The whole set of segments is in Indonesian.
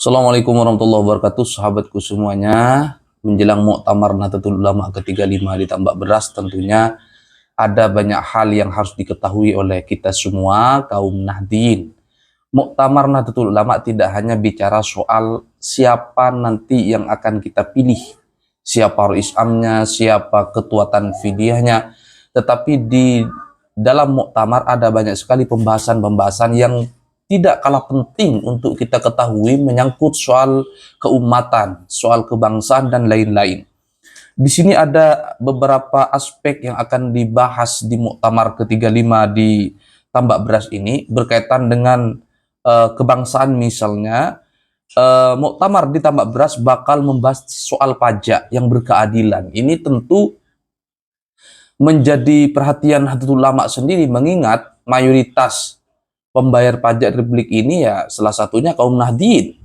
Assalamualaikum warahmatullahi wabarakatuh, sahabatku semuanya. Menjelang Muktamar Nahdlatul Ulama ke-35 di Tambak Beras, tentunya ada banyak hal yang harus diketahui oleh kita semua, kaum Nahdien. Muktamar Nahdlatul Ulama tidak hanya bicara soal siapa nanti yang akan kita pilih, siapa Rais Amnya, siapa ketua Tanfidiyahnya, tetapi di dalam muktamar ada banyak sekali pembahasan-pembahasan yang tidak kalah penting untuk kita ketahui menyangkut soal keumatan, soal kebangsaan, dan lain-lain. Di sini ada beberapa aspek yang akan dibahas di Muktamar ke-35 di Tambak Beras ini berkaitan dengan kebangsaan misalnya. Muktamar di Tambak Beras bakal membahas soal pajak yang berkeadilan. Ini tentu menjadi perhatian Nahdlatul Ulama sendiri, mengingat mayoritas pembayar pajak Republik ini ya salah satunya kaum Nahdien.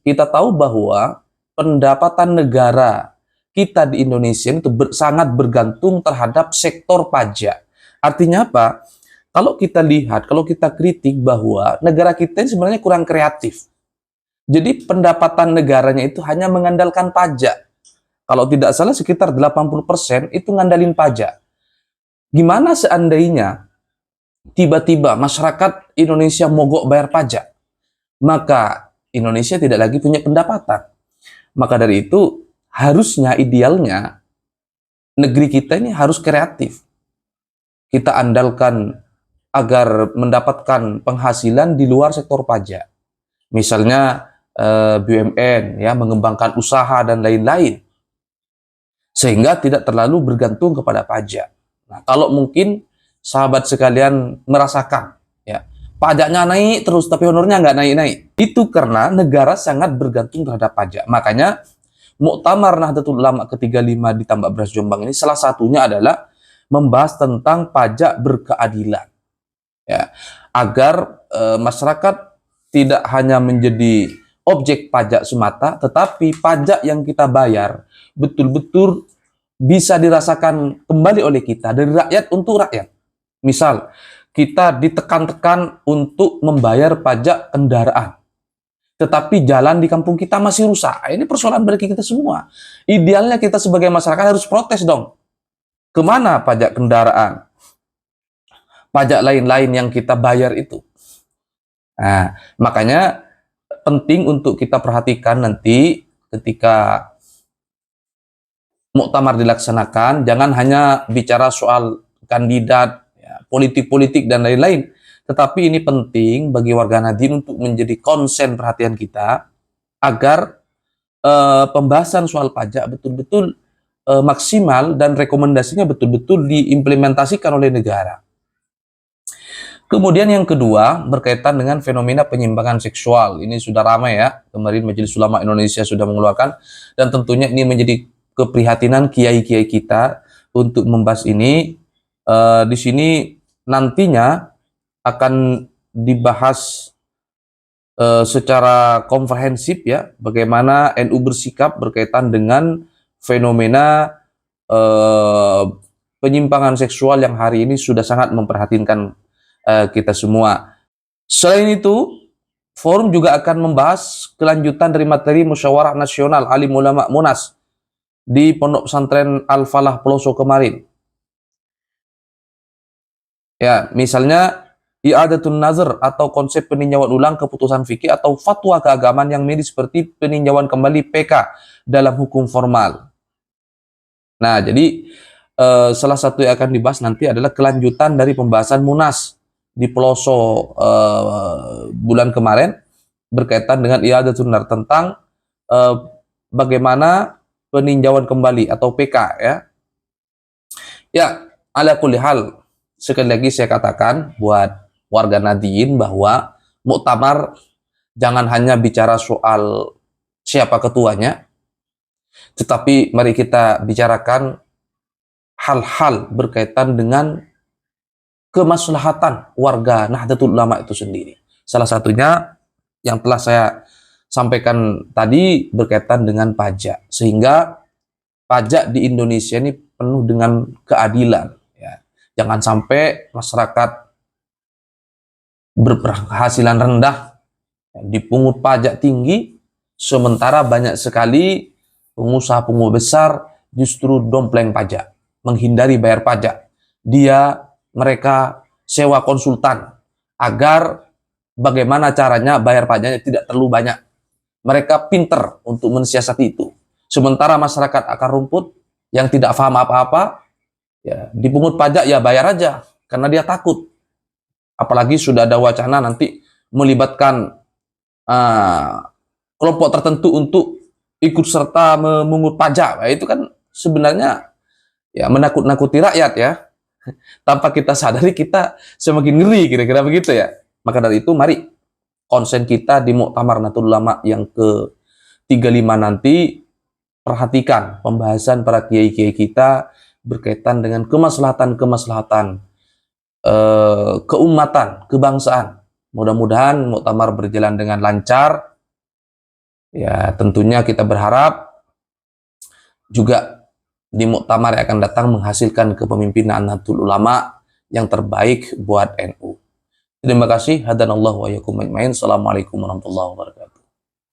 Kita tahu bahwa pendapatan negara kita di Indonesia itu sangat bergantung terhadap sektor pajak. Artinya apa? Kalau kita lihat, kalau kita kritik bahwa negara kita ini sebenarnya kurang kreatif. Jadi pendapatan negaranya itu hanya mengandalkan pajak. Kalau tidak salah sekitar 80% itu ngandalin pajak. Gimana seandainya tiba-tiba masyarakat Indonesia mogok bayar pajak? Maka Indonesia tidak lagi punya pendapatan. Maka dari itu, harusnya idealnya negeri kita ini harus kreatif. Kita andalkan agar mendapatkan penghasilan di luar sektor pajak. Misalnya BUMN, ya, mengembangkan usaha dan lain-lain. Sehingga tidak terlalu bergantung kepada pajak. Nah, kalau mungkin sahabat sekalian merasakan, ya, pajaknya naik terus tapi honornya nggak naik-naik. Itu karena negara sangat bergantung terhadap pajak. Makanya Muktamar Nahdlatul Ulama ke-35 di Tambak Beras Jombang ini salah satunya adalah membahas tentang pajak berkeadilan. Ya, agar masyarakat tidak hanya menjadi objek pajak semata, tetapi pajak yang kita bayar betul-betul bisa dirasakan kembali oleh kita dari rakyat untuk rakyat. Misal, kita ditekan-tekan untuk membayar pajak kendaraan, tetapi jalan di kampung kita masih rusak. Ini persoalan bagi kita semua. Idealnya kita sebagai masyarakat harus protes dong. Kemana pajak kendaraan? Pajak lain-lain yang kita bayar itu. Nah, makanya penting untuk kita perhatikan nanti ketika muktamar dilaksanakan, jangan hanya bicara soal kandidat, ya, politik-politik dan lain-lain. Tetapi ini penting bagi warga Nahdien untuk menjadi konsen perhatian kita agar pembahasan soal pajak betul-betul maksimal dan rekomendasinya betul-betul diimplementasikan oleh negara. Kemudian yang kedua berkaitan dengan fenomena penyimpangan seksual. Ini sudah ramai ya, kemarin Majelis Ulama Indonesia sudah mengeluarkan, dan tentunya ini menjadi keprihatinan kiai-kiai kita untuk membahas ini. Di sini nantinya akan dibahas secara komprehensif, ya, bagaimana NU bersikap berkaitan dengan fenomena penyimpangan seksual yang hari ini sudah sangat memperhatinkan kita semua. Selain itu, forum juga akan membahas kelanjutan dari materi Musyawarah Nasional Alim Ulama Munas di Pondok Pesantren Al-Falah Peloso kemarin. Ya, misalnya i'adatun nazar atau konsep peninjauan ulang keputusan fikih atau fatwa keagamaan yang mirip seperti peninjauan kembali PK dalam hukum formal. Nah, jadi salah satu yang akan dibahas nanti adalah kelanjutan dari pembahasan Munas di Peloso bulan kemarin berkaitan dengan i'adatun nazar tentang bagaimana peninjauan kembali atau PK, ya. Ya, ala kulli hal, sekali lagi saya katakan buat warga Nahdien bahwa muktamar jangan hanya bicara soal siapa ketuanya, tetapi mari kita bicarakan hal-hal berkaitan dengan kemaslahatan warga Nahdlatul Ulama itu sendiri. Salah satunya yang telah saya sampaikan tadi berkaitan dengan pajak, sehingga pajak di Indonesia ini penuh dengan keadilan. Ya. Jangan sampai masyarakat berpenghasilan rendah dipungut pajak tinggi, Sementara banyak sekali pengusaha-pengusaha besar justru dompleng pajak, menghindari bayar pajak. Mereka sewa konsultan agar bagaimana caranya bayar pajaknya tidak terlalu banyak. Mereka pinter untuk mensiasati itu. Sementara masyarakat akar rumput yang tidak paham apa-apa, ya dipungut pajak ya bayar aja karena dia takut. Apalagi sudah ada wacana nanti melibatkan kelompok tertentu untuk ikut serta memungut pajak. Nah, itu kan sebenarnya ya menakut-nakuti rakyat ya. Tanpa kita sadari kita semakin ngeri, kira-kira begitu ya. Maka dari itu mari konsen kita di Muktamar Nahdlatul Ulama yang ke-35 nanti, perhatikan pembahasan para kiai-kiai kita berkaitan dengan kemaslahatan-kemaslahatan keumatan, kebangsaan. Mudah-mudahan muktamar berjalan dengan lancar. Ya, tentunya kita berharap juga di muktamar yang akan datang menghasilkan kepemimpinan Nahdlatul Ulama yang terbaik buat NU. Terima kasih. Hadanallahu wa iyyakum ajmain. Assalamualaikum warahmatullahi wabarakatuh.